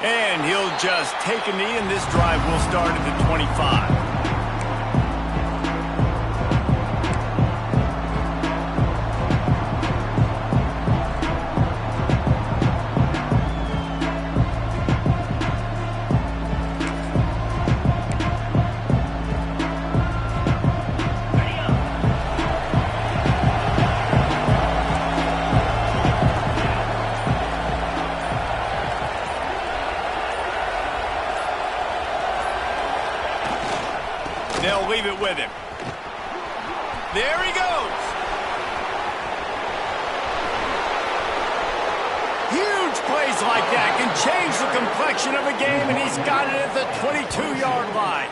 And he'll just take a knee, and this drive will start at the 25. They'll leave it with him. There he goes. Huge plays like that can change the complexion of a game, and he's got it at the 22-yard line.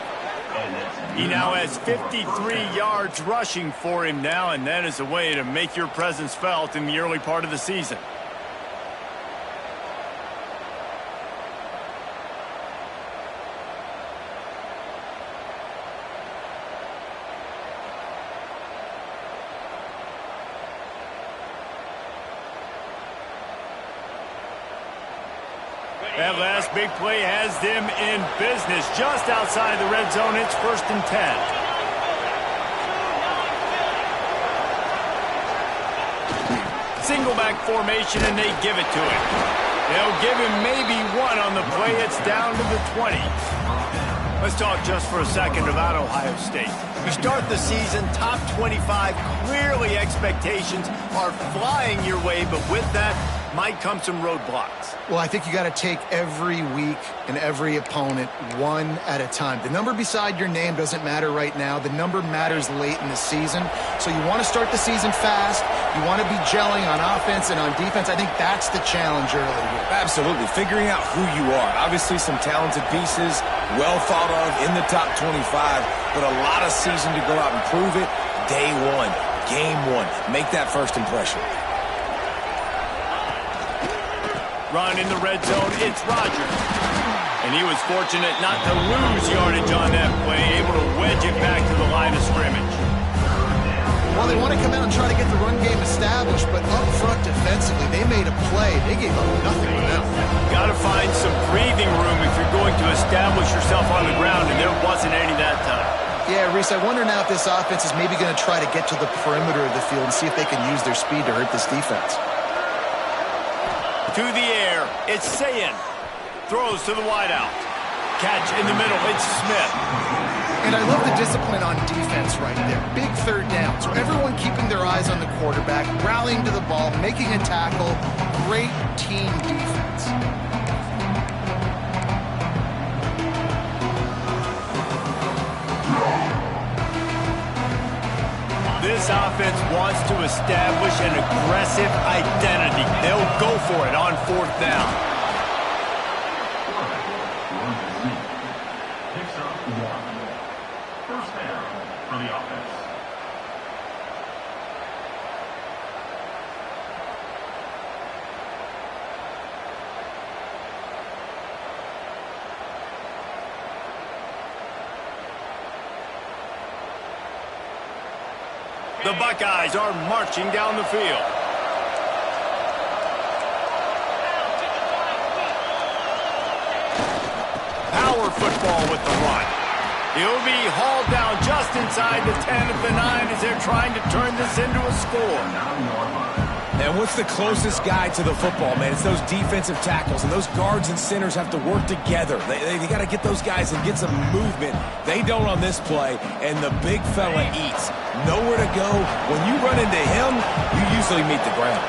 He now has 53 yards rushing for him now, and that is a way to make your presence felt in the early part of the season. That last big play has them in business just outside the red zone. It's 1st and 10. Single back formation, and they give it to him. They'll give him maybe one on the play. It's down to the 20. Let's talk just for a second about Ohio State. We start the season top 25. Clearly expectations are flying your way, but with that might come some roadblocks. Well, I think you got to take every week and every opponent one at a time. The number beside your name doesn't matter right now. The number matters late in the season. So you want to start the season fast. You want to be gelling on offense and on defense. I think that's the challenge early here. Absolutely. Figuring out who you are. Obviously some talented pieces, well thought of in the top 25, but a lot of season to go out and prove it. Day one, game one. Make that first impression. Run in the red zone, it's Rodgers. And he was fortunate not to lose yardage on that play, able to wedge it back to the line of scrimmage. Well, they want to come out and try to get the run game established, but up front defensively, they made a play. They gave up nothing with that. Got to find some breathing room if you're going to establish yourself on the ground, and there wasn't any that time. Yeah, Reese, I wonder now if this offense is maybe going to try to get to the perimeter of the field and see if they can use their speed to hurt this defense. To the air, it's Sayin. Throws to the wideout. Catch in the middle, it's Smith. And I love the discipline on defense right there. Big third down. So everyone keeping their eyes on the quarterback, rallying to the ball, making a tackle. Great team defense. This offense wants to establish an aggressive identity. They'll go for it on 4th down. Picks up 1. First down for the offense. The Buckeyes are marching down the field. Power football with the run. He'll be hauled down just inside the 10 at the 9 as they're trying to turn this into a score. And what's the closest guy to the football, man? It's those defensive tackles, and those guards and centers have to work together. They got to get those guys and get some movement. They don't on this play, and the big fella eats. Nowhere to go. When you run into him, you usually meet the ground.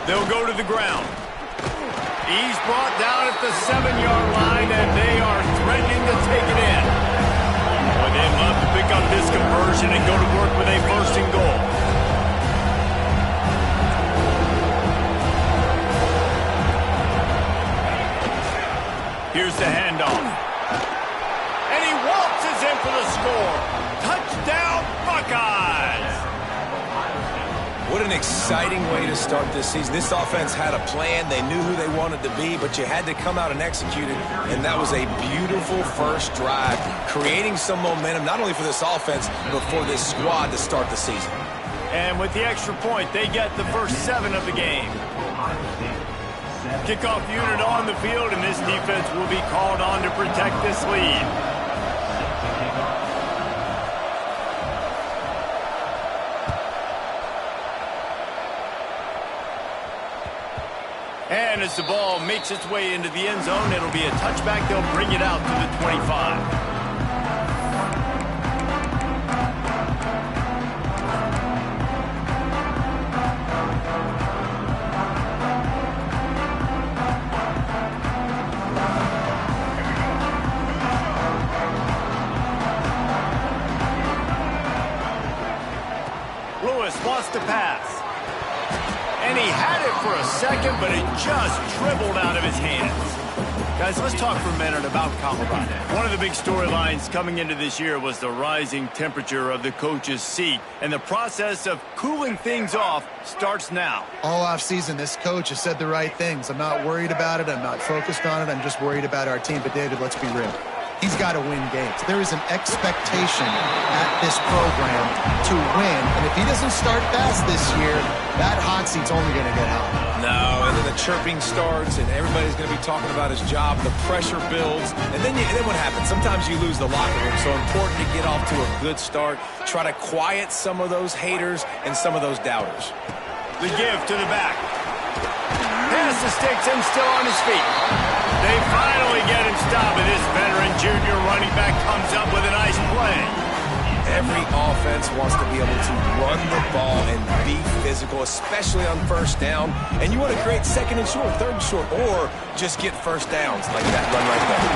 They'll go to the ground. He's brought down at the 7-yard line, and they are threatening to take it in. Boy, they'd love to pick up this conversion and go to work with a 1st and goal. Here's the handoff. And he waltzes in for the score. Touchdown, Buckeyes! What an exciting way to start this season. This offense had a plan. They knew who they wanted to be, but you had to come out and execute it, and that was a beautiful first drive, creating some momentum, not only for this offense, but for this squad to start the season. And with the extra point, they get the first 7 of the game. Kickoff unit on the field, and this defense will be called on to protect this lead. And as the ball makes its way into the end zone, it'll be a touchback. They'll bring it out to the 25. Wants to pass. And he had it for a second, but it just dribbled out of his hands. Guys, let's talk for a minute about Colorado. One of the big storylines coming into this year was the rising temperature of the coach's seat, and the process of cooling things off starts now. All offseason, this coach has said the right things. I'm not worried about it. I'm not focused on it. I'm just worried about our team. But, David, let's be real. He's got to win games. There is an expectation at this program to win. And if he doesn't start fast this year, that hot seat's only going to get hot. No, and then the chirping starts, and everybody's going to be talking about his job. The pressure builds, and then what happens? Sometimes you lose the locker room. So important to get off to a good start. Try to quiet some of those haters and some of those doubters. The give to the back. Pass the sticks and still on his feet. They finally get him stopped, and this veteran junior running back comes up with a nice play. Every offense wants to be able to run the ball and be physical, especially on first down. And you want to create second and short, third and short, or just get first downs like that run right there.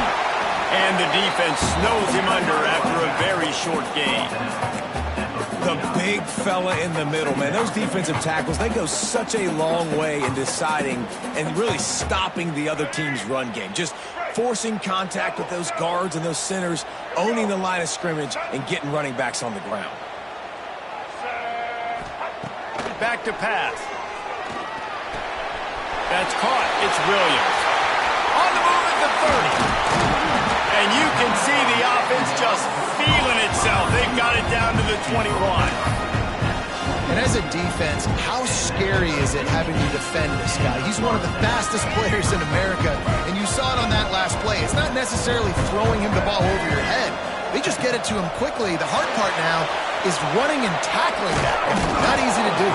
And the defense snows him under after a very short gain. The big fella in the middle, man. Those defensive tackles, they go such a long way in deciding and really stopping the other team's run game. Just forcing contact with those guards and those centers, owning the line of scrimmage, and getting running backs on the ground. Back to pass. That's caught. It's Williams. On the move at the 30. And you can see the offense just feeling itself. They've got it down to the 21. And as a defense, how scary is it having to defend this guy? He's one of the fastest players in America, and you saw it on that last play. It's not necessarily throwing him the ball over your head. They just get it to him quickly. The hard part now is running and tackling that. Not easy to do.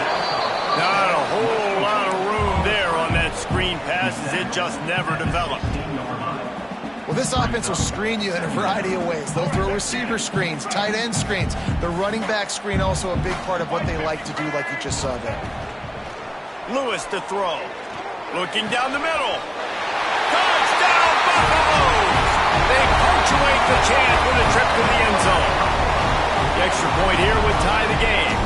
Not a whole lot of room there on that screen pass, as it just never developed. Well, this offense will screen you in a variety of ways. They'll throw receiver screens, tight end screens. The running back screen also a big part of what they like to do, like you just saw there. Lewis to throw. Looking down the middle. Touchdown, Buffaloes! They punctuate the chance with a trip to the end zone. The extra point here would tie the game.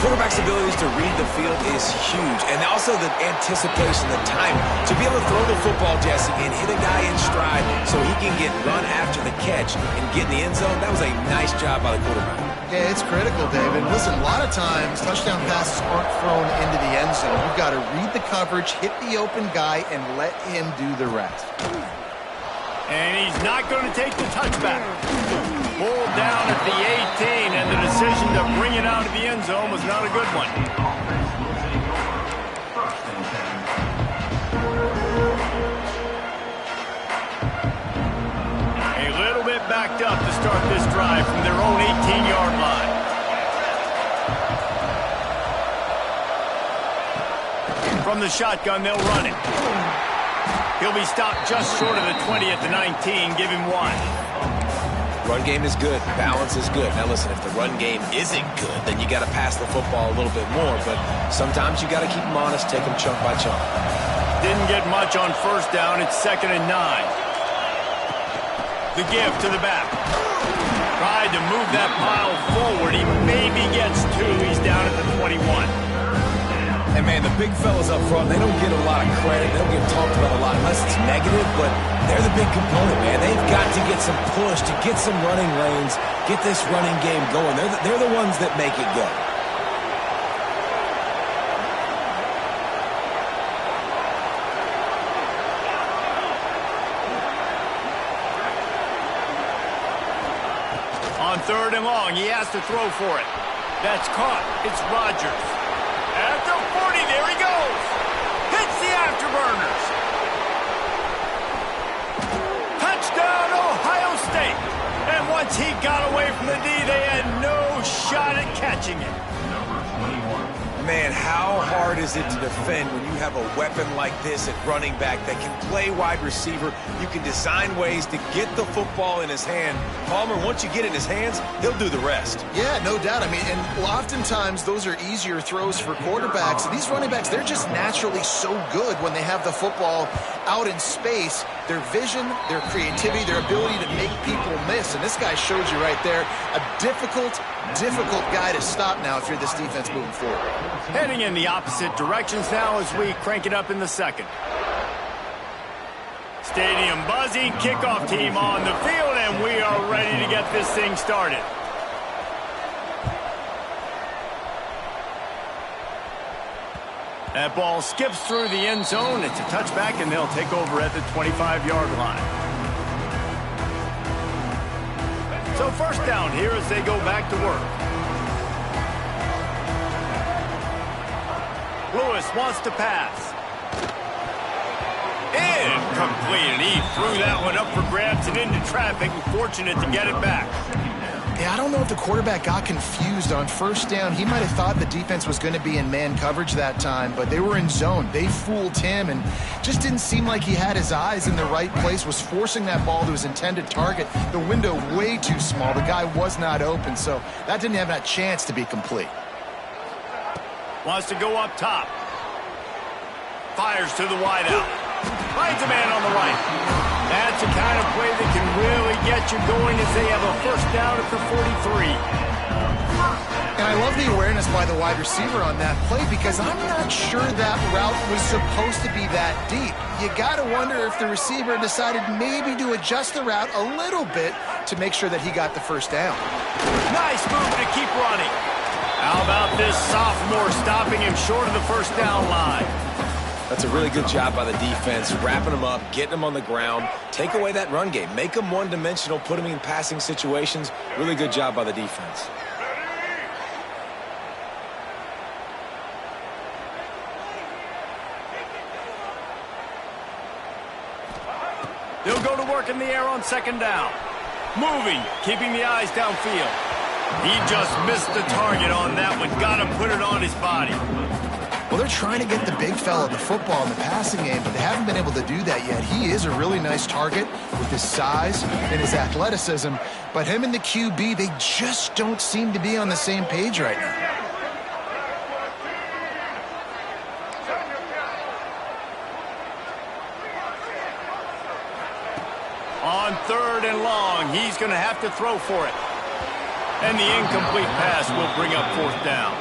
Quarterback's abilities to read the field is huge, and also the anticipation, the time to be able to throw the football, Jesse, and hit a guy in stride so he can get run after the catch and get in the end zone. That was a nice job by the quarterback. Yeah, it's critical, David. Listen, a lot of times touchdown passes aren't thrown into the end zone. You've got to read the coverage, hit the open guy, and let him do the rest. And he's not going to take the touchback. Pulled down at the 18, and the decision to bring it out of the end zone was not a good one. A little bit backed up to start this drive from their own 18-yard line. From the shotgun, they'll run it. He'll be stopped just short of the 20 at the 19. Give him one. Run game is good. Balance is good. Now, listen, if the run game isn't good, then you got to pass the football a little bit more. But sometimes you got to keep them honest, take them chunk by chunk. Didn't get much on first down. It's 2nd and 9. The give to the back. Tried to move that pile forward. He maybe gets two. He's down at the 21. And, man, the big fellas up front, they don't get a lot of credit. They don't get talked about a lot unless it's negative, but they're the big component, man. They've got to get some push, to get some running lanes, get this running game going. They're the ones that make it go. On 3rd and long, he has to throw for it. That's caught. It's Rodgers. At the 40, there he goes. Hits the afterburner. is it to defend when you have a weapon like this at running back that can play wide receiver? You can design ways to get the football in his hand. Palmer, once you get it in his hands, he'll do the rest. Yeah, no doubt. I mean, and oftentimes those are easier throws for quarterbacks. And these running backs, they're just naturally so good when they have the football out in space. Their vision, their creativity, their ability to make people miss. And this guy showed you right there a difficult guy to stop now if you're this defense moving forward. Heading in the opposite directions now as we crank it up in the second. Stadium buzzing, kickoff team on the field, and we are ready to get this thing started. That ball skips through the end zone. It's a touchback, and they'll take over at the 25-yard line. So first down here as they go back to work. Lewis wants to pass. Incomplete, and he threw that one up for grabs and into traffic, and fortunate to get it back. Yeah, I don't know if the quarterback got confused on first down. He might have thought the defense was going to be in man coverage that time, but they were in zone. They fooled him and just didn't seem like he had his eyes in the right place, was forcing that ball to his intended target. The window way too small. The guy was not open, so that didn't have that chance to be complete. Wants to go up top. Fires to the wideout. Finds a man on the right. That's the kind of play that can really get you going as they have a first down at the 43. And I love the awareness by the wide receiver on that play because I'm not sure that route was supposed to be that deep. You got to wonder if the receiver decided maybe to adjust the route a little bit to make sure that he got the first down. Nice move to keep running. How about this sophomore stopping him short of the first down line? That's a really good job by the defense, wrapping them up, getting them on the ground. Take away that run game. Make them one-dimensional, put them in passing situations. Really good job by the defense. They'll go to work in the air on second down. Moving, keeping the eyes downfield. He just missed the target on that one. Got to put it on his body. Well, they're trying to get the big fella the football in the passing game, but they haven't been able to do that yet. He is a really nice target with his size and his athleticism, but him and the QB, they just don't seem to be on the same page right now. On third and long, he's going to have to throw for it. And the incomplete pass will bring up fourth down.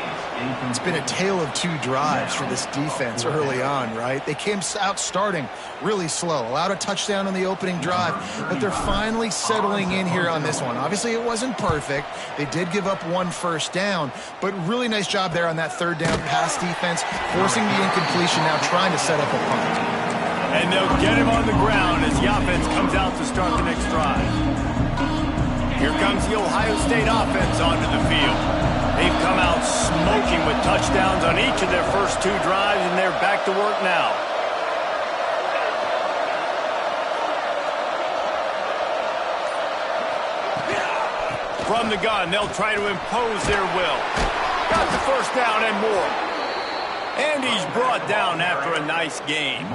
It's been a tale of two drives for this defense early on, right? They came out starting really slow, allowed a touchdown on the opening drive, but they're finally settling in here on this one. Obviously, it wasn't perfect. They did give up one first down, but really nice job there on that third down pass defense, forcing the incompletion, now trying to set up a punt. And they'll get him on the ground as the offense comes out to start the next drive. Here comes the Ohio State offense onto the field. They've come out smoking with touchdowns on each of their first two drives, and they're back to work now. From the gun, they'll try to impose their will. Got the first down and more. And he's brought down after a nice game.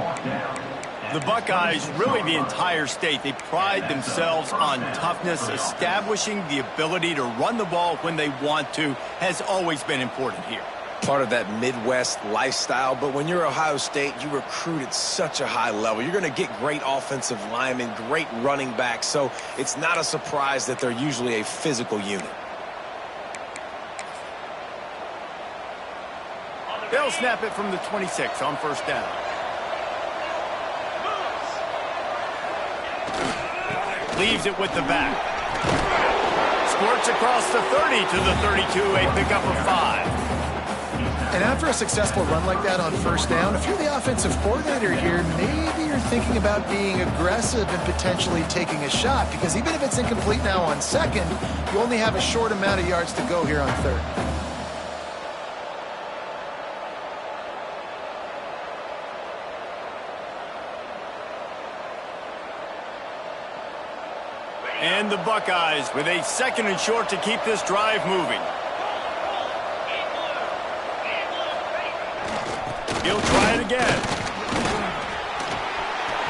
The Buckeyes, really the entire state, they pride themselves on toughness. Establishing the ability to run the ball when they want to has always been important here. Part of that Midwest lifestyle, but when you're Ohio State, you recruit at such a high level. You're going to get great offensive linemen, great running backs, so it's not a surprise that they're usually a physical unit. They'll snap it from the 26 on first down. Leaves it with the back. Squirts across the 30 to the 32, a pickup of 5. And after a successful run like that on first down, if you're the offensive coordinator here, maybe you're thinking about being aggressive and potentially taking a shot, because even if it's incomplete now on second, you only have a short amount of yards to go here on third. And the Buckeyes with a second and short to keep this drive moving. He'll try it again.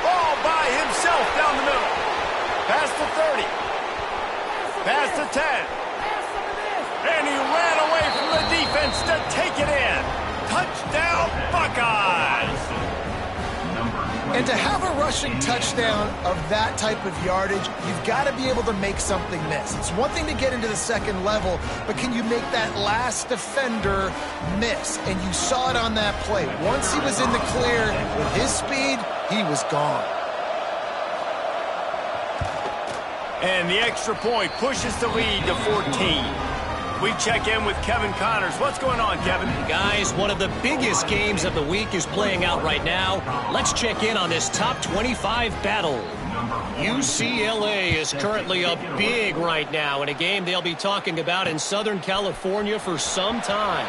All by himself down the middle. Past the 30. Past the 10. And he ran away from the defense to take it in. Touchdown, Buckeyes! And to have a rushing touchdown of that type of yardage, you've got to be able to make something miss. It's one thing to get into the second level, but can you make that last defender miss? And you saw it on that play. Once he was in the clear, with his speed, he was gone. And the extra point pushes the lead to 14. We check in with Kevin Connors. What's going on, Kevin? Guys, one of the biggest games of the week is playing out right now. Let's check in on this top 25 battle. UCLA is currently up big right now in a game they'll be talking about in Southern California for some time.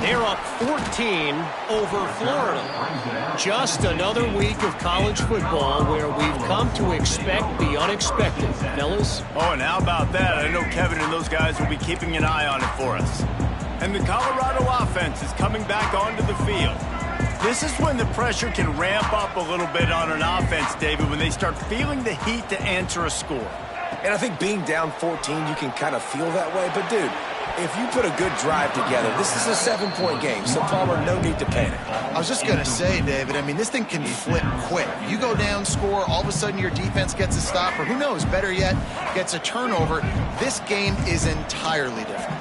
They're up 14 over Florida. Just another week of college football where we've come to expect the unexpected, fellas. Oh, and how about that? I know Kevin and those guys will be keeping an eye on it for us. And the Colorado offense is coming back onto the field. This is when the pressure can ramp up a little bit on an offense, David, when they start feeling the heat to answer a score. And I think being down 14, you can kind of feel that way. But, dude, if you put a good drive together, this is a 7-point game, so Palmer, no need to panic. I was just going to say, David, I mean, this thing can flip quick. You go down, score, all of a sudden your defense gets a stop, or who knows, better yet, gets a turnover. This game is entirely different.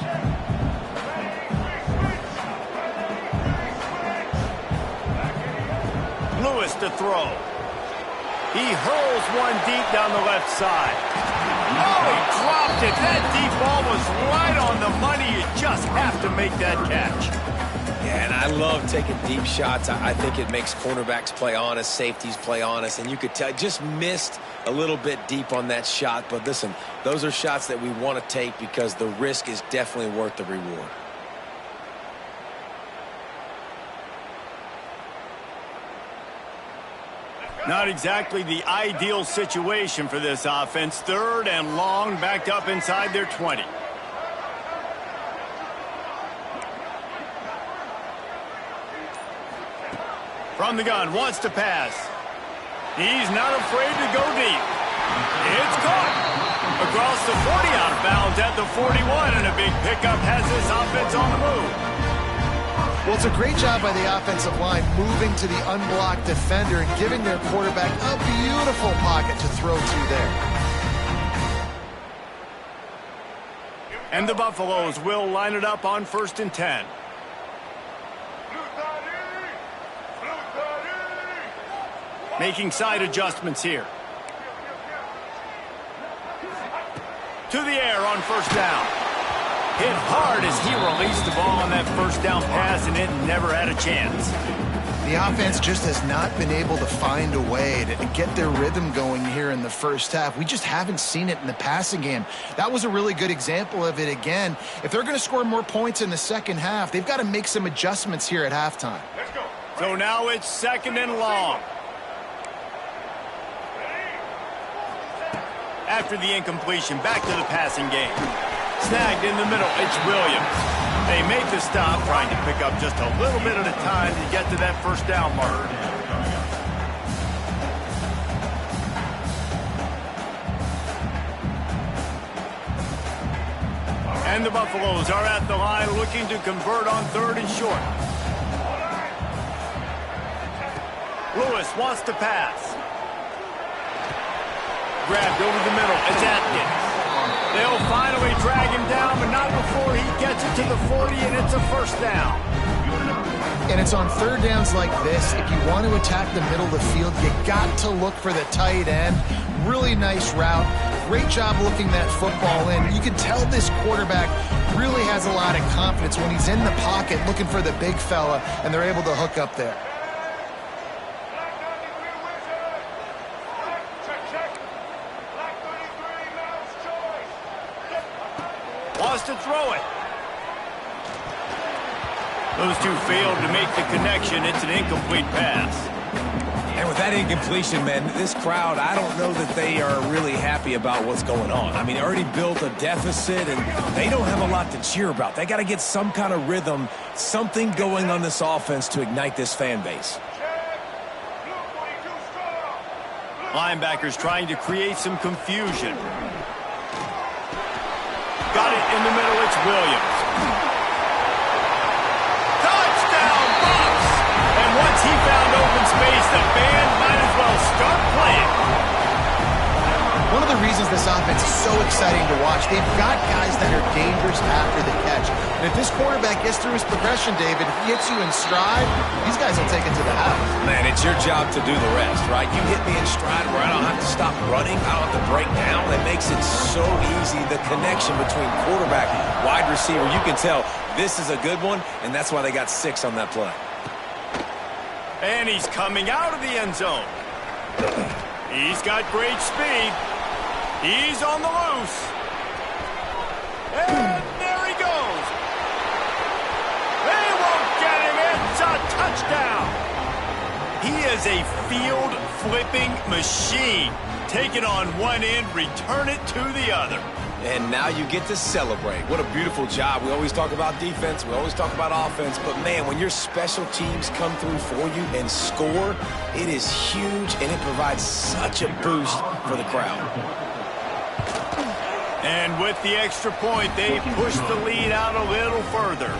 Lewis to throw. He hurls one deep down the left side. Oh, he dropped it. That deep ball was right on the money. You just have to make that catch. Yeah, and I love taking deep shots. I think it makes cornerbacks play honest, safeties play honest, and you could tell just missed a little bit deep on that shot. But listen, those are shots that we want to take because the risk is definitely worth the reward. Not exactly the ideal situation for this offense. 3rd and long, backed up inside their 20. From the gun, wants to pass. He's not afraid to go deep. It's caught. Across the 40, out of bounds at the 41, and a big pickup has this offense on the move. Well, it's a great job by the offensive line moving to the unblocked defender and giving their quarterback a beautiful pocket to throw to there. And the Buffaloes will line it up on 1st and 10. Making side adjustments here. To the air on 1st down. Hit hard as he released the ball on that 1st down pass, and it never had a chance. The offense just has not been able to find a way to get their rhythm going here in the first half. We just haven't seen it in the passing game. That was a really good example of it again. If they're going to score more points in the second half, they've got to make some adjustments here at halftime. Let's go. So now it's 2nd and long. After the incompletion, back to the passing game. Snagged in the middle, it's Williams. They make the stop, trying to pick up just a little bit at a time to get to that 1st down mark. And the Buffaloes are at the line looking to convert on 3rd and short. Lewis wants to pass. Grabbed over the middle, it's Atkins. They'll finally drag him down, but not before he gets it to the 40, and it's a 1st down. And it's on 3rd downs like this. If you want to attack the middle of the field, you got to look for the tight end. Really nice route. Great job looking that football in. You can tell this quarterback really has a lot of confidence when he's in the pocket looking for the big fella, and they're able to hook up there. Wants to throw it. Those two failed to make the connection. It's an incomplete pass. And with that incompletion, man, this crowd, I don't know that they are really happy about what's going on. I mean, they already built a deficit, and they don't have a lot to cheer about. They got to get some kind of rhythm, something going on this offense to ignite this fan base. Linebackers trying to create some confusion. Got it in the middle. It's Williams. Touchdown, Bucks! And once he found open space, the band might as well start playing. One of the reasons this offense is so exciting to watch, they've got guys that are dangerous after the catch. And if this quarterback gets through his progression, David, he hits you in stride, these guys will take it to the house. Man, it's your job to do the rest, right? You hit me in stride where I don't have to stop running, I don't have to break down. That makes it so easy. The connection between quarterback, wide receiver, you can tell this is a good one, and that's why they got 6 on that play. And he's coming out of the end zone. He's got great speed. He's on the loose. And there he goes. They won't get him. It's a touchdown. He is a field-flipping machine. Take it on one end, return it to the other. And now you get to celebrate. What a beautiful job. We always talk about defense. We always talk about offense. But, man, when your special teams come through for you and score, it is huge, and it provides such a boost for the crowd. And with the extra point, they push the lead out a little further.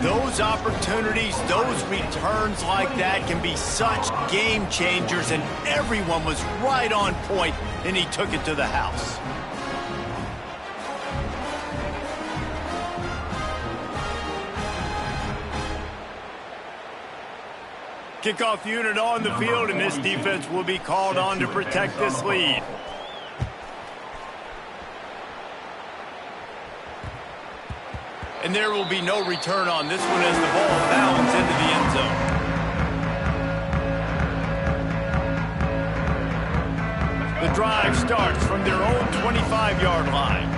Those opportunities, those returns like that can be such game changers, and everyone was right on point, and he took it to the house. Kickoff unit on the field, and this defense will be called on to protect this lead. And there will be no return on this one as the ball bounds into the end zone. The drive starts from their own 25-yard line.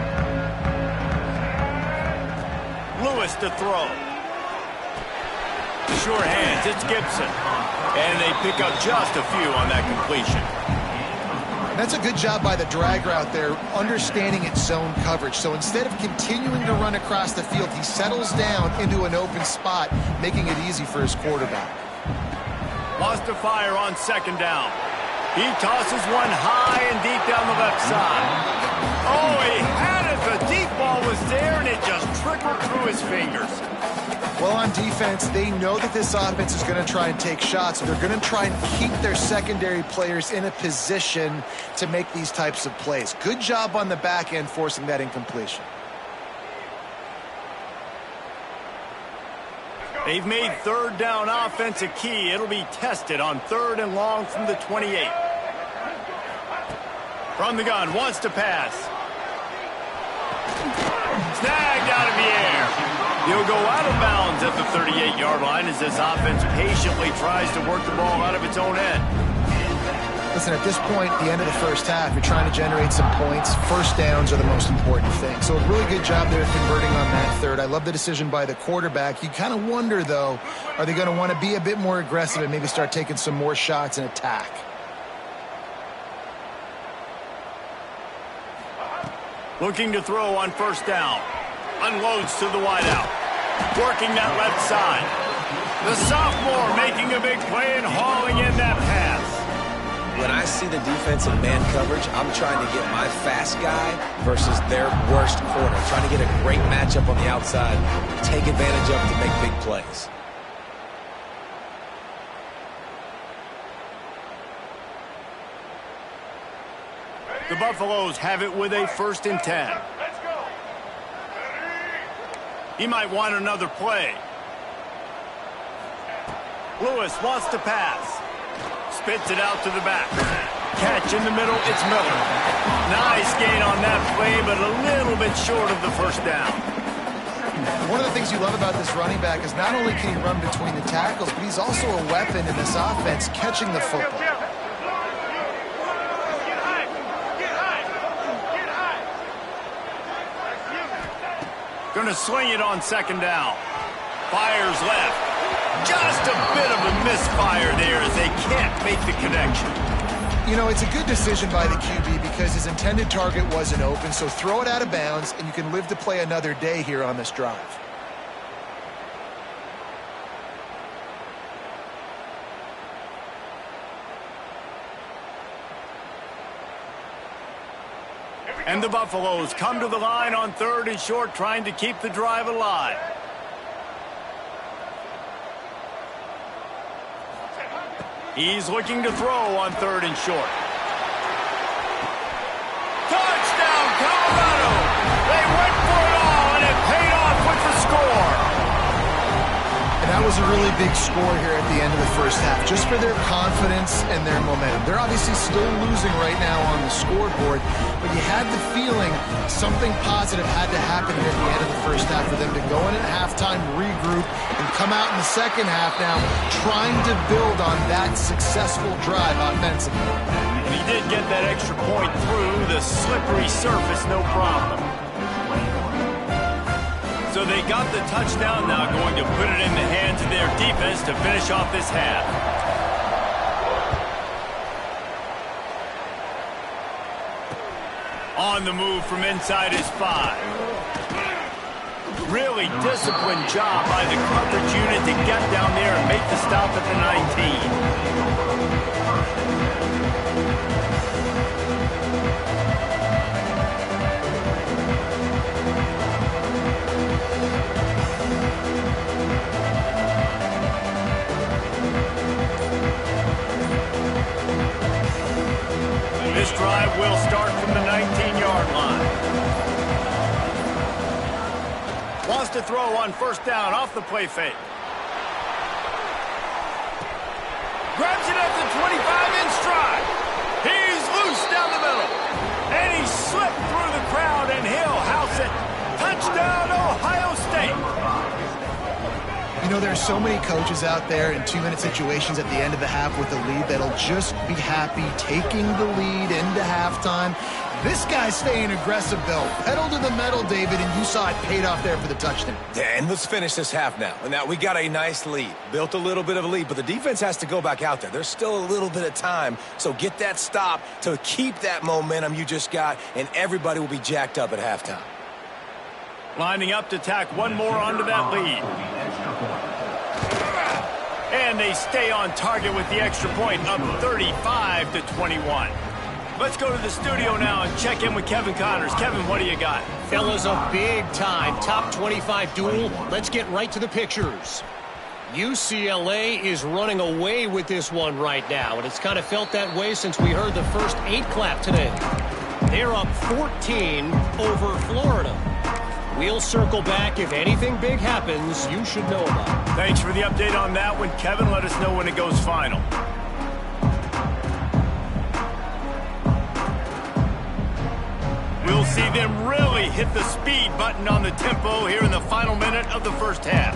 Lewis to throw. Sure hands, it's Gibson. And they pick up just a few on that completion. That's a good job by the drag route there, understanding its zone coverage. So instead of continuing to run across the field, he settles down into an open spot, making it easy for his quarterback. Lost to fire on second down. He tosses one high and deep down the left side. Oh, he had it. The deep ball was there, and it just trickled through his fingers. Well, on defense, they know that this offense is going to try and take shots. So they're going to try and keep their secondary players in a position to make these types of plays. Good job on the back end forcing that incompletion. They've made third down offense a key. It'll be tested on 3rd and long from the 28. From the gun, wants to pass. Snagged out of the air. He'll go out of bounds at the 38-yard line as this offense patiently tries to work the ball out of its own end. Listen, at this point, the end of the first half, you're trying to generate some points. First downs are the most important thing. So a really good job there converting on that third. I love the decision by the quarterback. You kind of wonder, though, are they going to want to be a bit more aggressive and maybe start taking some more shots and attack? Looking to throw on first down. Unloads to the wideout. Working that left side. The sophomore making a big play and hauling in that pass. When I see the defensive man coverage, I'm trying to get my fast guy versus their worst corner. Trying to get a great matchup on the outside, take advantage of it to make big plays. The Buffaloes have it with a 1st and 10. He might want another play. Lewis wants to pass. Spits it out to the back. Catch in the middle, it's Miller. Nice gain on that play, but a little bit short of the first down. One of the things you love about this running back is not only can he run between the tackles, but he's also a weapon in this offense catching the football. Going to sling it on second down. Fires left. Just a bit of a misfire there as they can't make the connection. You know, it's a good decision by the QB because his intended target wasn't open, so throw it out of bounds, and you can live to play another day here on this drive. And the Buffaloes come to the line on 3rd and short, trying to keep the drive alive. He's looking to throw on 3rd and short. Touchdown, Colorado! They went for it all, and it paid off with the score. And that was a really big score here at the end of the first half, just for their confidence and their momentum. They're obviously still losing right now on the scoreboard, but you had the feeling something positive had to happen here at the end of the first half for them to go in at halftime, regroup, and come out in the second half now trying to build on that successful drive offensively. And he did get that extra point through the slippery surface, no problem. So they got the touchdown, now going to put it in the hands of their defense to finish off this half. On the move from inside his 5. Really disciplined job by the coverage unit to get down there and make the stop at the 19. This drive will start from the 19-yard line. Wants to throw on 1st down off the play fake. Grabs it at the 25 in stride. He's loose down the middle. And he slipped through the crowd, and he'll house it. Touchdown, Ohio State. You know, there are so many coaches out there in 2-minute situations at the end of the half with a lead that'll just be happy taking the lead into halftime. This guy's staying aggressive, though. Pedal to the metal, David, and you saw it paid off there for the touchdown. Yeah, and let's finish this half now. And now we got a nice lead. Built a little bit of a lead, but the defense has to go back out there. There's still a little bit of time, so get that stop to keep that momentum you just got, and everybody will be jacked up at halftime. Lining up to tack one more onto that lead. And they stay on target with the extra point, up 35-21. Let's go to the studio now and check in with Kevin Connors. Kevin, what do you got? Fellas, a big-time top 25 duel. Let's get right to the pictures. UCLA is running away with this one right now, and it's kind of felt that way since we heard the first 8 clap today. They're up 14 over Florida. We'll circle back. If anything big happens, you should know about it. Thanks for the update on that one, Kevin. Let us know when it goes final. We'll see them really hit the speed button on the tempo here in the final minute of the first half.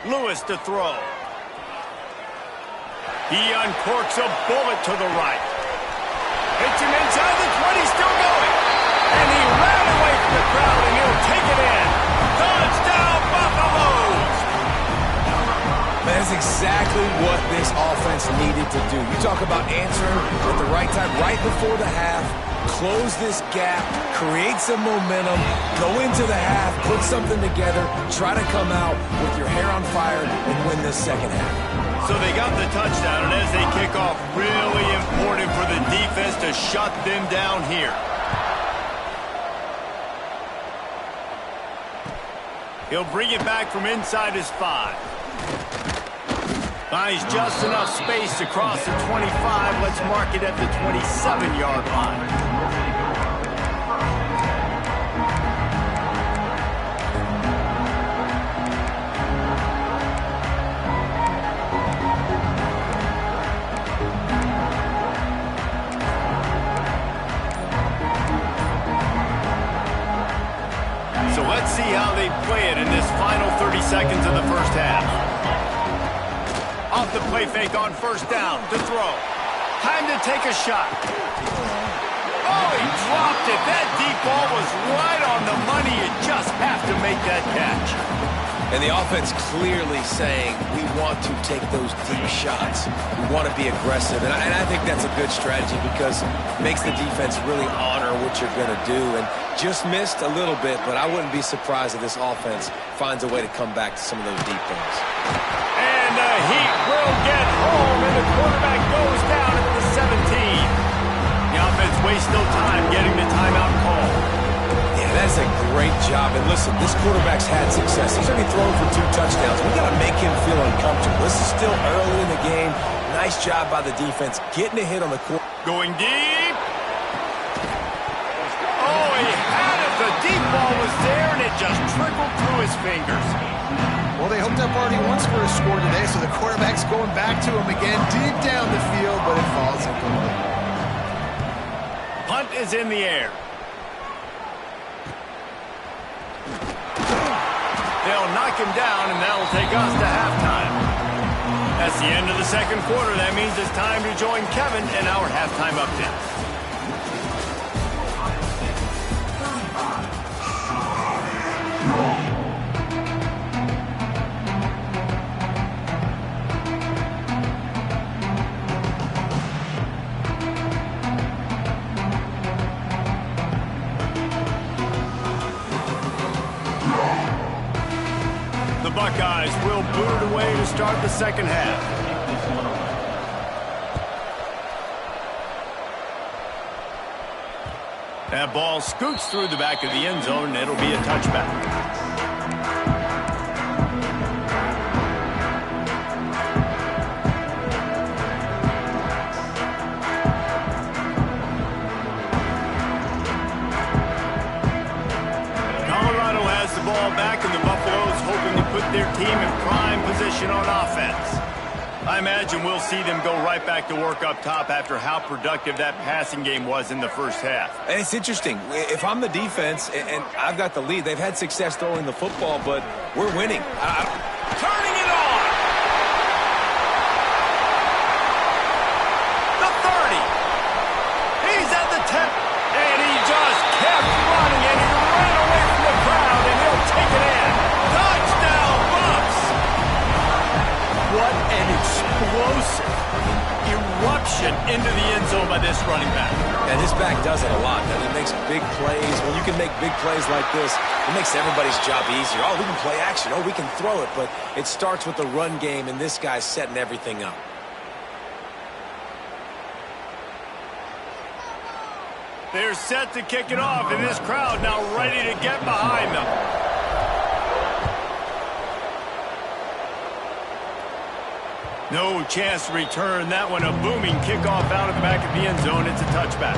Lewis to throw. He uncorks a bullet to the right. Hits him inside the 20, still going. And he ran away from the crowd, and he'll take it in. Touchdown, Buffaloes! That's exactly what this offense needed to do. You talk about answering at the right time, right before the half, close this gap, create some momentum, go into the half, put something together, try to come out with your hair on fire and win this second half. So they got the touchdown, and as they kick off, really important for the defense to shut them down here. He'll bring it back from inside his 5. Finds just enough space to cross the 25. Let's mark it at the 27-yard line. So let's see how they play it in this final 30 seconds of the first half. Off the play fake on 1st down to throw. Time to take a shot. Oh, he dropped it. That deep ball was right on the money. make that catch. And the offense clearly saying, we want to take those deep shots. We want to be aggressive. And I think that's a good strategy because it makes the defense really honor what you're going to do. And just missed a little bit, but I wouldn't be surprised if this offense finds a way to come back to some of those deep things. And the Heat will get home, and the quarterback goes down at the 17. The offense wastes no time getting the timeout call. Yeah, that's a great job. And listen, this quarterback's had success. He's already thrown for 2 touchdowns. We got to make him feel uncomfortable. This is still early in the game. Nice job by the defense getting a hit on the court. Going deep. Oh, he had it. The deep ball was there, and it just trickled through his fingers. Well, they hooked up already once for a score today, so the quarterback's going back to him again deep down the field, but it falls incomplete. Punt is in the air. They'll knock him down, and that'll take us to halftime. That's the end of the second quarter. That means it's time to join Kevin in our halftime update. The Buckeyes will boot it away to start the second half. That ball scoots through the back of the end zone, and it'll be a touchback. Back, and the Buffaloes hoping to put their team in prime position on offense. I imagine we'll see them go right back to work up top after how productive that passing game was in the first half. And it's interesting. If I'm the defense and I've got the lead, they've had success throwing the football, but we're winning. Turning it on! The 30! He's at the 10, and he just kept running, and he ran away from the crowd, and he'll take it in. Touchdown, Bucks! What an explosive eruption into the end zone by this running back. And this back does it a lot. He makes big plays. When you can make big plays like this, it makes everybody's job easier. Oh, we can play action. Oh, we can throw it. But it starts with the run game, and this guy's setting everything up. They're set to kick it off, and this crowd now ready to get behind them. No chance to return that one. A booming kickoff out of the back of the end zone. It's a touchback.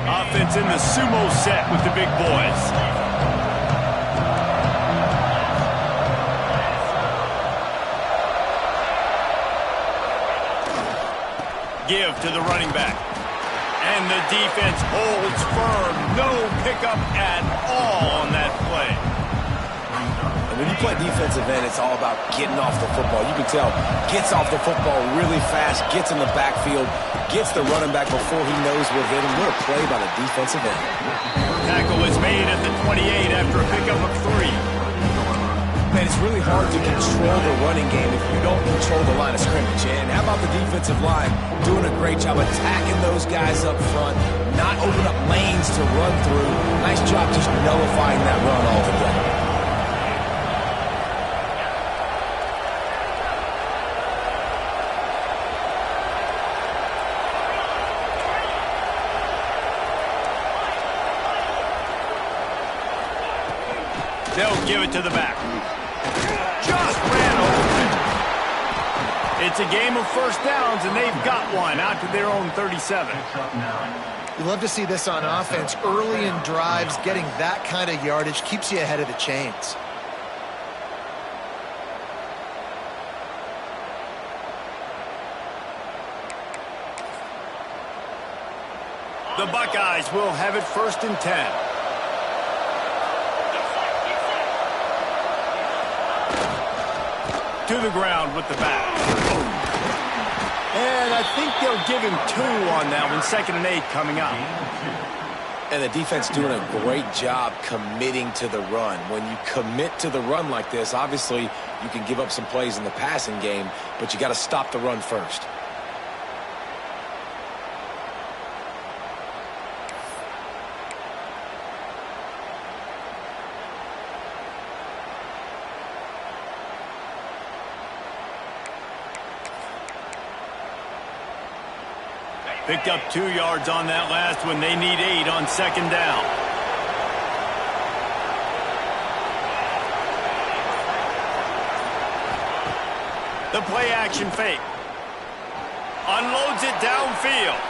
Offense in the sumo set with the big boys. Give to the running back. And the defense holds firm. No pickup at all on that play. And when you play defensive end, it's all about getting off the football. You can tell, gets off the football really fast, gets in the backfield, gets the running back before he knows we're hitting. What a play by the defensive end. Tackle is made at the 28 after a pickup of 3. Man, it's really hard to control the running game if you don't control the line of scrimmage. And how about the defensive line doing a great job attacking those guys up front, not open up lanes to run through. Nice job just nullifying that run altogether. They'll give it to the back. Just ran over it. It's a game of first downs, and they've got one out to their own 37. You love to see this on offense. Early in drives, getting that kind of yardage keeps you ahead of the chains. The Buckeyes will have it 1st and 10. To the ground with the back. And that's think they'll give him 2 on that one, 2nd and 8 coming up. And the defense doing a great job committing to the run. When you commit to the run like this, obviously you can give up some plays in the passing game, but you got to stop the run first. Picked up 2 yards on that last one. They need 8 on 2nd down. The play action fake. Unloads it downfield.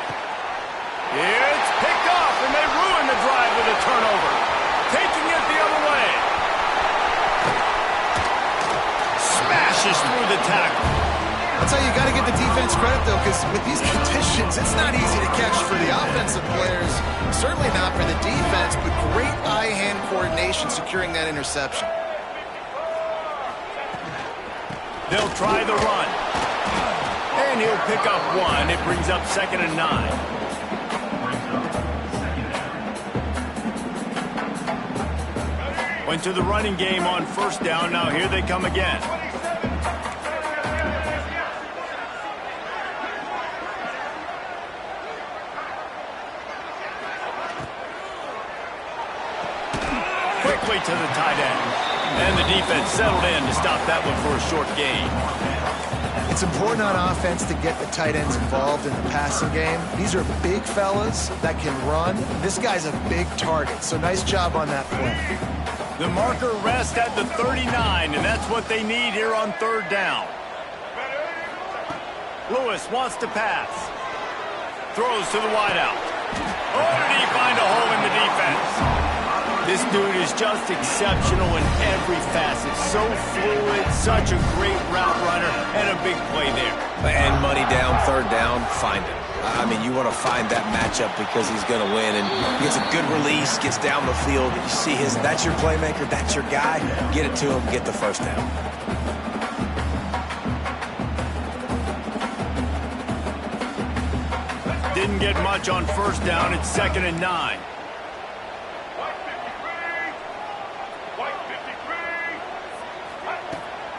It's picked off, and they ruin the drive with a turnover. Taking it the other way. Smashes through the tackle. That's how you got to give the defense credit, though, because with these conditions, it's not easy to catch for the offensive players. Certainly not for the defense, but great eye-hand coordination securing that interception. They'll try the run. And he'll pick up 1. It brings up 2nd and 9. Went to the running game on 1st down. Now here they come again. Quickly to the tight end. And the defense settled in to stop that one for a short gain. It's important on offense to get the tight ends involved in the passing game. These are big fellas that can run. This guy's a big target, so nice job on that play. The marker rests at the 39, and that's what they need here on 3rd down. Lewis wants to pass. Throws to the wideout. Oh, did he find a hole in the defense? This dude is just exceptional in every facet. So fluid, such a great route runner, and a big play there. And money down, 3rd down, find him. I mean, you want to find that matchup because he's going to win. And he gets a good release, gets down the field. You see that's your playmaker, that's your guy. Get it to him, get the 1st down. Didn't get much on 1st down. It's 2nd and 9.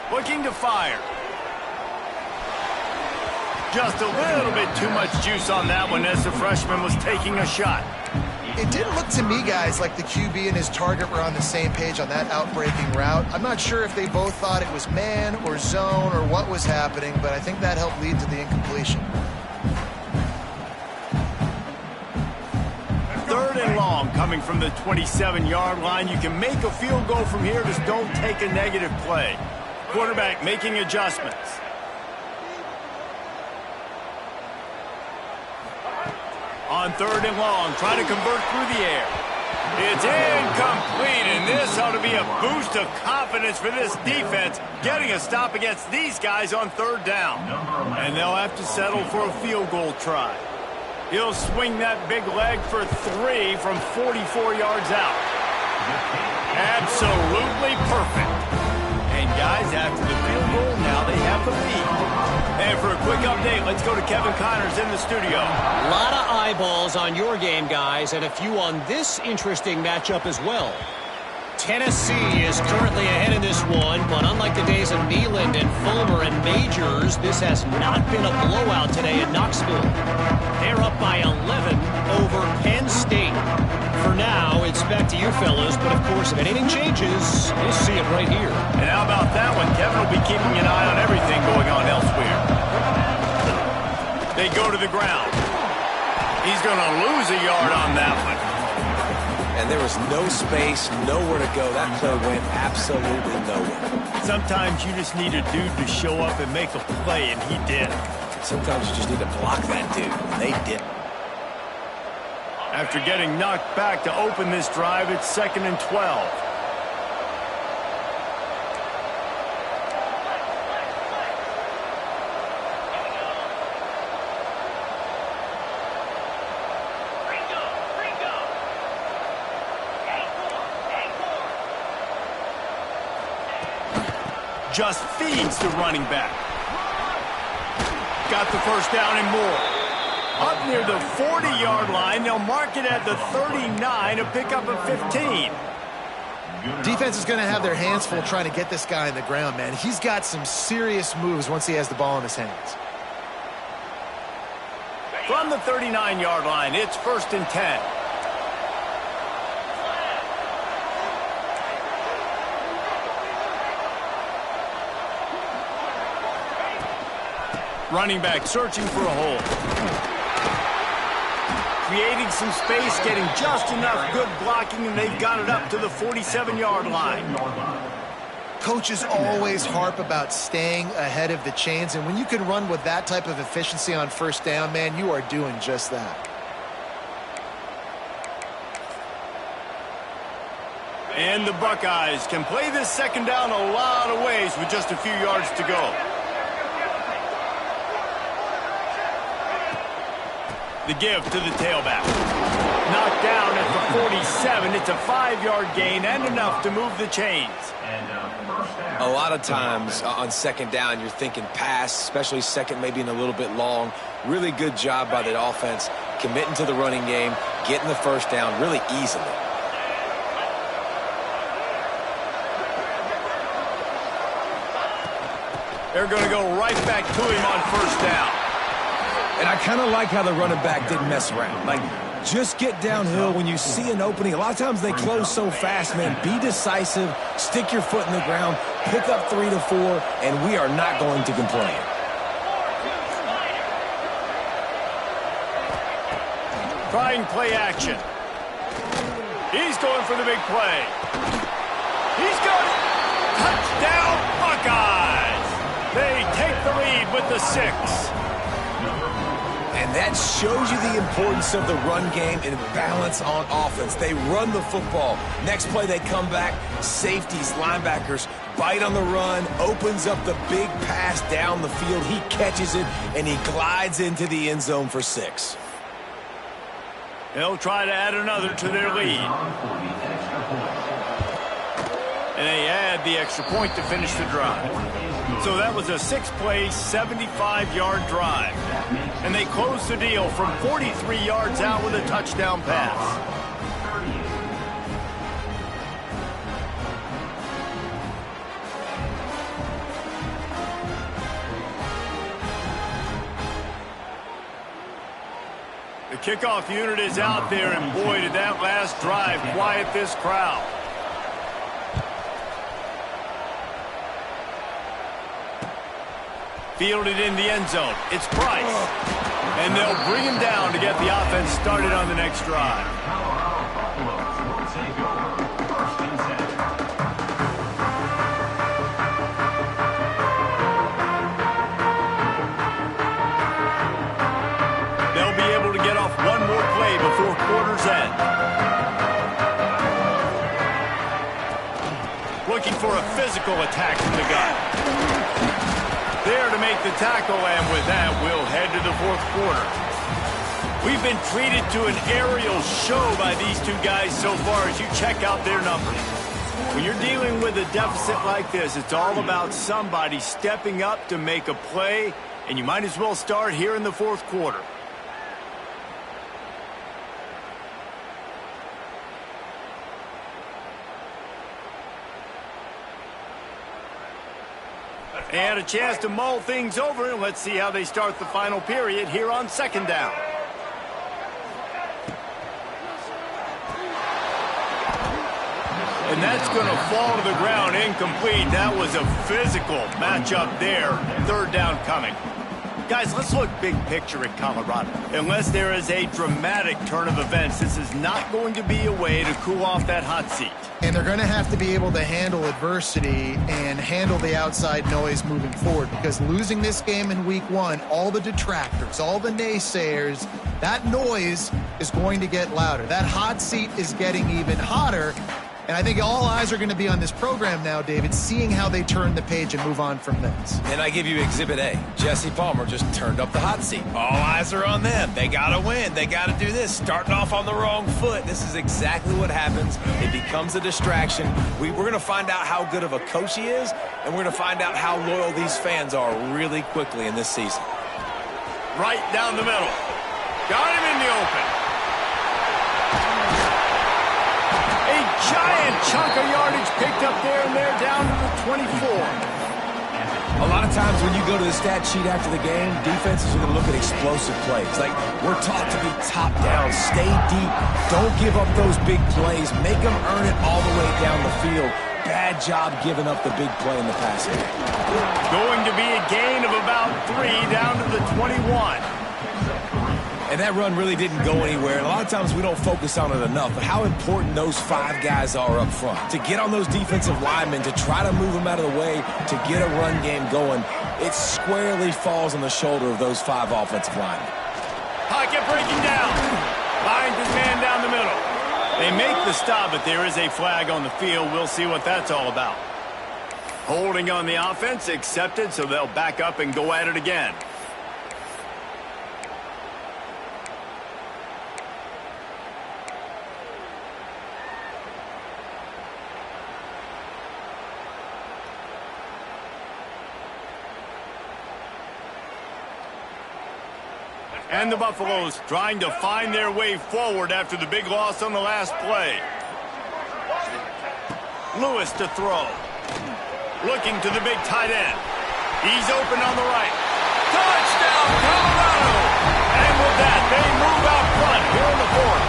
Looking to fire. Just a little bit too much juice on that one as the freshman was taking a shot. It didn't look to me, guys, like the QB and his target were on the same page on that outbreaking route. I'm not sure if they both thought it was man or zone or what was happening, but I think that helped lead to the incompletion. 3rd and long coming from the 27-yard line. You can make a field goal from here, just don't take a negative play. Quarterback making adjustments. On 3rd and long, trying to convert through the air. It's incomplete, and this ought to be a boost of confidence for this defense, getting a stop against these guys on 3rd down. And they'll have to settle for a field goal try. He'll swing that big leg for 3 from 44 yards out. Absolutely perfect. And guys, after the field goal, now they have the lead. And for a quick update, let's go to Kevin Connors in the studio. A lot of eyeballs on your game, guys, and a few on this interesting matchup as well. Tennessee is currently ahead in this one, but unlike the days of Neyland and Fulmer and Majors, this has not been a blowout today in Knoxville. They're up by 11 over Penn State. For now, it's back to you fellas, but of course, if anything changes, you'll see it right here. And how about that one? Kevin will be keeping an eye on everything going on elsewhere. They go to the ground. He's going to lose a yard on that one. And there was no space, nowhere to go. That play went absolutely nowhere. Sometimes you just need a dude to show up and make a play, and he did. Sometimes you just need to block that dude, and they didn't. After getting knocked back to open this drive, it's 2nd and 12. Just feeds the running back. got the first down and more. Up near the 40-yard line, they'll mark it at the 39 to pick up a 15. Defense is going to have their hands full trying to get this guy in the ground, man. He's got some serious moves once he has the ball in his hands. From the 39-yard line, it's 1st and 10. Running back searching for a hole. Creating some space, getting just enough good blocking, and they've got it up to the 47-yard line. Coaches always harp about staying ahead of the chains, and when you can run with that type of efficiency on first down, man, you are doing just that. And the Buckeyes can play this second down a lot of ways with just a few yards to go. The give to the tailback. Knocked down at the 47. It's a 5-yard gain and enough to move the chains. A lot of times on second down, you're thinking pass, especially second, maybe in a little bit long. Really good job by the offense, committing to the running game, getting the first down really easily. They're going to go right back to him on first down. And I kind of like how the running back didn't mess around. Like, just get downhill when you see an opening. A lot of times they close so fast, man. Be decisive, stick your foot in the ground, pick up 3 to 4, and we are not going to complain. Trying play action. He's going for the big play. He's got it. Touchdown, Buckeyes. They take the lead with the 6. And that shows you the importance of the run game and balance on offense. They run the football. Next play, they come back. Safeties, linebackers, bite on the run, opens up the big pass down the field. He catches it, and he glides into the end zone for 6. They'll try to add another to their lead. And they add the extra point to finish the drive. So that was a 6-play, 75-yard drive. And they closed the deal from 43 yards out with a touchdown pass. The kickoff unit is out there, and boy, did that last drive quiet this crowd. Fielded in the end zone. It's Price. And they'll bring him down to get the offense started on the next drive. They'll be able to get off one more play before quarter's end. Looking for a physical attack from the gun. There to make the tackle, and with that, we'll head to the fourth quarter. We've been treated to an aerial show by these two guys so far as you check out their numbers. When you're dealing with a deficit like this, it's all about somebody stepping up to make a play, and you might as well start here in the fourth quarter. And a chance to mull things over. Let's see how they start the final period here on second down. And that's going to fall to the ground incomplete. That was a physical matchup there. Third down coming. Guys, let's look big picture at Colorado. Unless there is a dramatic turn of events, this is not going to be a way to cool off that hot seat. And they're going to have to be able to handle adversity and handle the outside noise moving forward, because losing this game in week 1, all the detractors, all the naysayers, that noise is going to get louder. That hot seat is getting even hotter. And I think all eyes are going to be on this program now, David, seeing how they turn the page and move on from this. And I give you Exhibit A. Jesse Palmer just turned up the hot seat. All eyes are on them. They got to win. They got to do this. Starting off on the wrong foot. This is exactly what happens. It becomes a distraction. We're going to find out how good of a coach he is, and we're going to find out how loyal these fans are really quickly in this season. right down the middle. Got him in the open. A giant chunk of yardage picked up there, and they're down to the 24. A lot of times when you go to the stat sheet after the game, defenses are going to look at explosive plays. Like, we're taught to be top down, stay deep, don't give up those big plays, make them earn it all the way down the field. Bad job giving up the big play in the passing. Going to be a gain of about 3 down to the 21. And that run really didn't go anywhere. And a lot of times we don't focus on it enough. But how important those 5 guys are up front. To get on those defensive linemen, to try to move them out of the way, to get a run game going, it squarely falls on the shoulder of those 5 offensive linemen. Pocket breaking down. Finds his man down the middle. They make the stop, but there is a flag on the field. We'll see what that's all about. Holding on the offense, accepted, so they'll back up and go at it again. And the Buffaloes trying to find their way forward after the big loss on the last play. Lewis to throw. Looking to the big tight end. He's open on the right. Touchdown, Colorado! And with that, they move out front here in the fourth.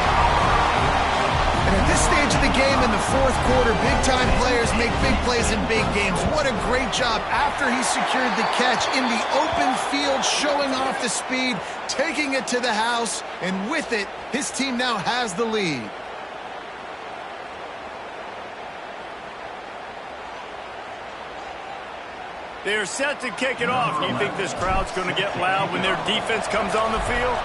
And at this stage of the game in the fourth quarter, big-time players make big plays in big games. What a great job after he secured the catch in the open field, showing off the speed, taking it to the house, and with it, his team now has the lead. They're set to kick it off. Do you think this crowd's going to get loud when their defense comes on the field?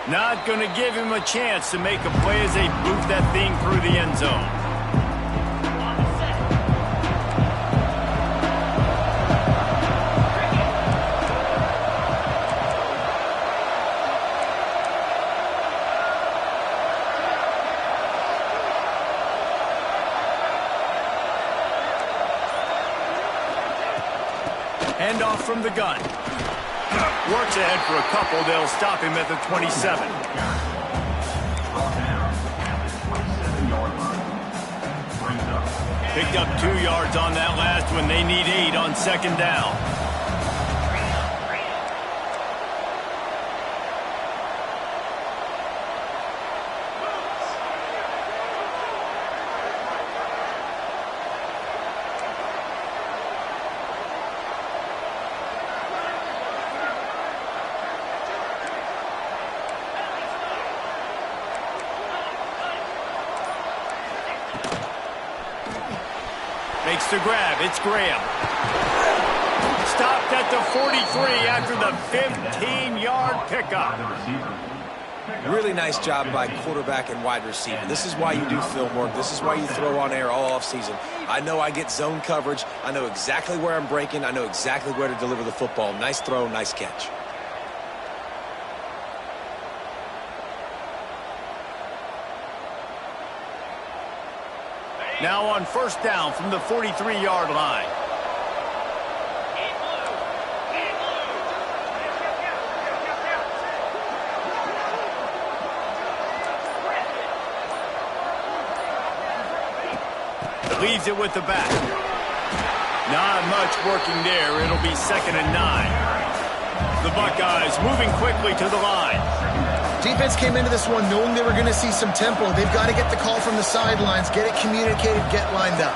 Not going to give him a chance to make a play as they boot that thing through the end zone. Handoff from the gun. Works ahead for a couple. They'll stop him at the 27. Picked up 2 yards on that last one. They need 8 on second down. Makes the grab. It's Graham. Stopped at the 43 after the 15-yard pickup. Really nice job by quarterback and wide receiver. This is why you do film work. This is why you throw on air all offseason. I know I get zone coverage. I know exactly where I'm breaking. I know exactly where to deliver the football. Nice throw, nice catch. Now on first down from the 43-yard line. Leaves it with the back. Not much working there. It'll be 2nd and 9. The Buckeyes moving quickly to the line. Defense came into this one knowing they were going to see some tempo. They've got to get the call from the sidelines, get it communicated, get lined up.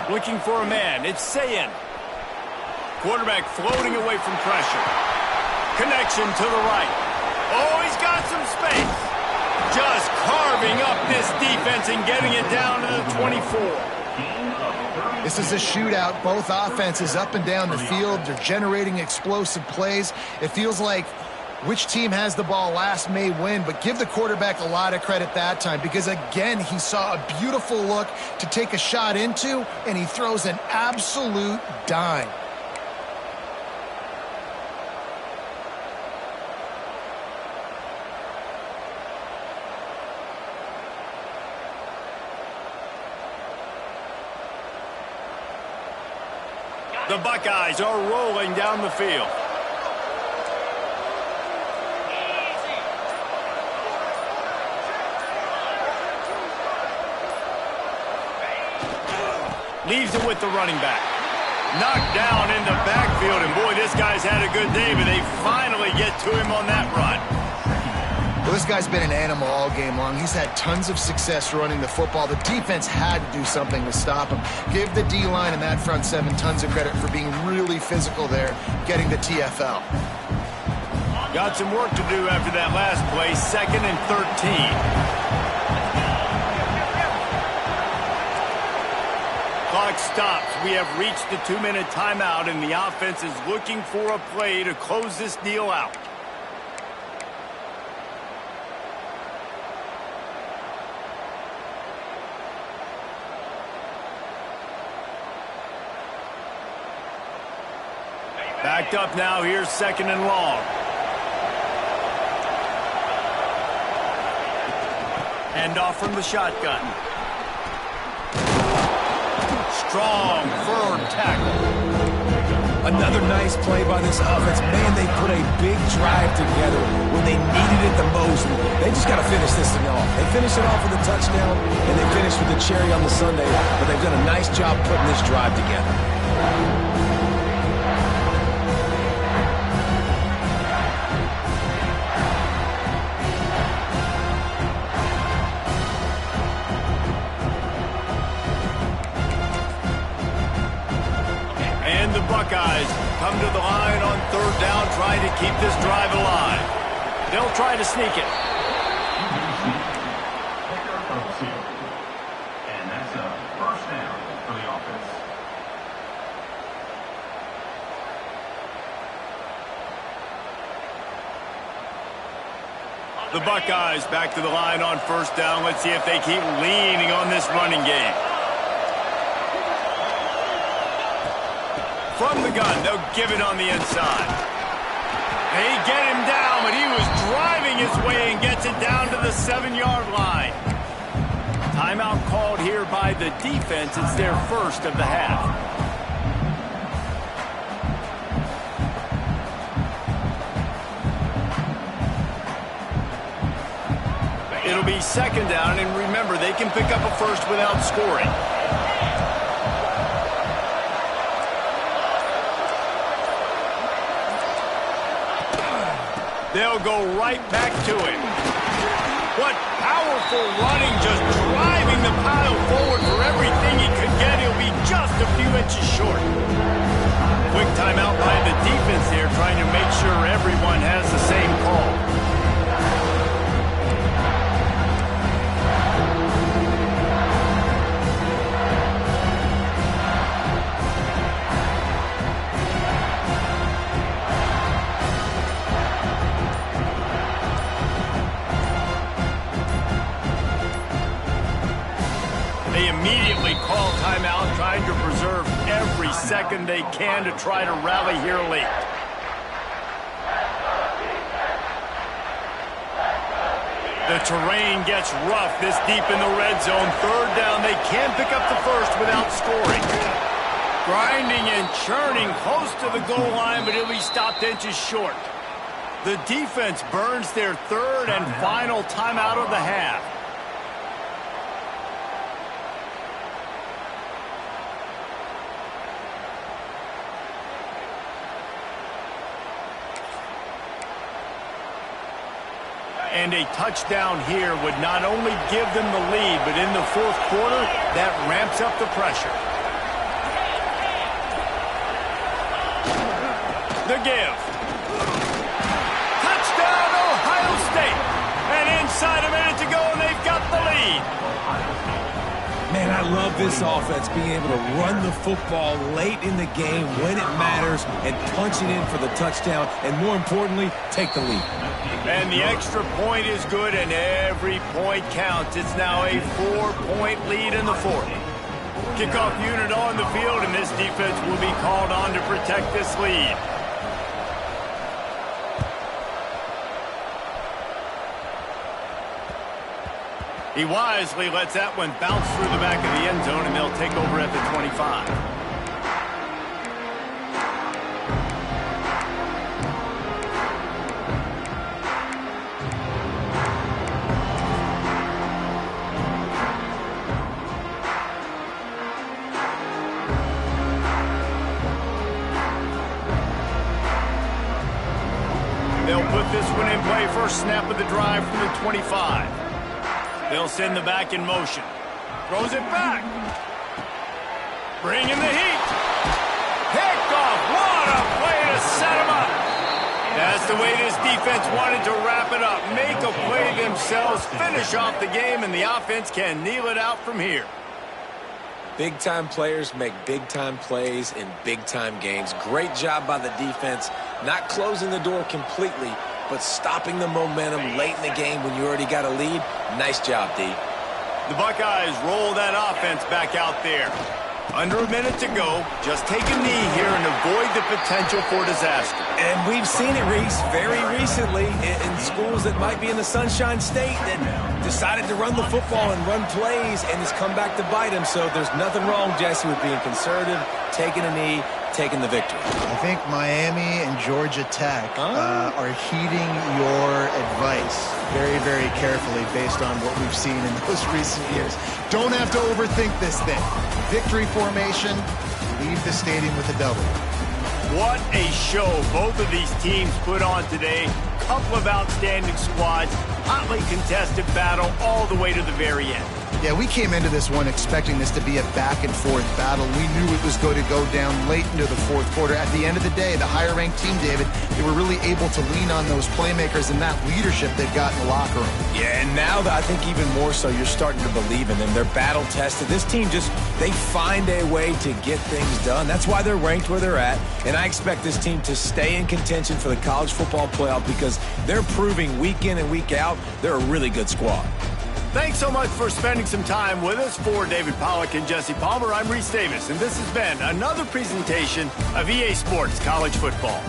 Looking for a man. It's Sayin. Quarterback floating away from pressure. Connection to the right. Oh, he's got some space. Just carving up this defense and getting it down to the 24. This is a shootout. Both offenses up and down the field. They're generating explosive plays. It feels like Which team has the ball last may win, but give the quarterback a lot of credit that time because, again, he saw a beautiful look to take a shot into, and he throws an absolute dime. The Buckeyes are rolling down the field. Leaves it with the running back. Knocked down in the backfield, and boy, this guy's had a good day, but they finally get to him on that run. Well, this guy's been an animal all game long. He's had tons of success running the football. The defense had to do something to stop him. Give the D-line and that front seven tons of credit for being really physical there, getting the TFL. Got some work to do after that last play, 2nd and 13. Clock stops. We have reached the 2-minute timeout, and the offense is looking for a play to close this deal out. Backed up now. Here's 2nd and long. Handoff from the shotgun. Strong, firm tackle. Another nice play by this offense. Man, they put a big drive together when they needed it the most. They just got to finish this thing off. They finish it off with a touchdown, and they finish with the cherry on the sundae, but they've done a nice job putting this drive together. Buckeyes come to the line on 3rd down, trying to keep this drive alive. They'll try to sneak it. And that's a 1st down for the offense. The Buckeyes back to the line on 1st down. Let's see if they keep leaning on this running game. From the gun, they'll give it on the inside. They get him down, but he was driving his way and gets it down to the 7-yard line. Timeout called here by the defense. It's their first of the half. It'll be 2nd down, and remember, they can pick up a first without scoring. They'll go right back to him. What powerful running, just driving the pile forward for everything he could get. He'll be just a few inches short. Quick timeout by the defense here, trying to make sure everyone has the same call. Immediately call timeout, trying to preserve every second they can to try to rally here late. The terrain gets rough this deep in the red zone. 3rd down, they can pick up the first without scoring. Grinding and churning close to the goal line, but he'll be stopped inches short. The defense burns their 3rd and final timeout of the half. And a touchdown here would not only give them the lead, but in the 4th quarter, that ramps up the pressure. The give. Touchdown, Ohio State. And inside a minute to go, and they've got the lead. Man, I love this offense being able to run the football late in the game when it matters and punch it in for the touchdown and, more importantly, take the lead. And the extra point is good, and every point counts. It's now a 4-point lead in the fourth. Kickoff unit on the field, and this defense will be called on to protect this lead. He wisely lets that one bounce through the back of the end zone, and they'll take over at the 25. They'll put this one in play. First snap of the drive from the 25. They'll send the back in motion. Throws it back. Bringing the heat. Picked off. What a play to set him up. That's the way this defense wanted to wrap it up. Make a play themselves, finish off the game, and the offense can kneel it out from here. Big-time players make big-time plays in big-time games. Great job by the defense, not closing the door completely, but stopping the momentum late in the game when you already got a lead. Nice job, D. The Buckeyes roll that offense back out there. Under a minute to go. Just take a knee here and avoid the potential for disaster. And we've seen it, Reese, very recently in schools that might be in the Sunshine State that decided to run the football and run plays, and it's come back to bite them. So there's nothing wrong, Jesse, with being conservative, taking a knee, taking the victory. I think Miami and Georgia Tech are heeding your advice very, very carefully based on what we've seen in those recent years. Don't have to overthink this thing. Victory formation, leave the stadium with a W. What a show both of these teams put on today. Couple of outstanding squads, hotly contested battle all the way to the very end. Yeah, we came into this one expecting this to be a back-and-forth battle. We knew it was going to go down late into the fourth quarter. At the end of the day, the higher-ranked team, David, they were really able to lean on those playmakers and that leadership they've got in the locker room. Yeah, and now I think even more so, you're starting to believe in them. They're battle-tested. This team they find a way to get things done. That's why they're ranked where they're at. And I expect this team to stay in contention for the college football playoff because they're proving week in and week out they're a really good squad. Thanks so much for spending some time with us. For David Pollack and Jesse Palmer, I'm Reese Davis, and this has been another presentation of EA Sports College Football.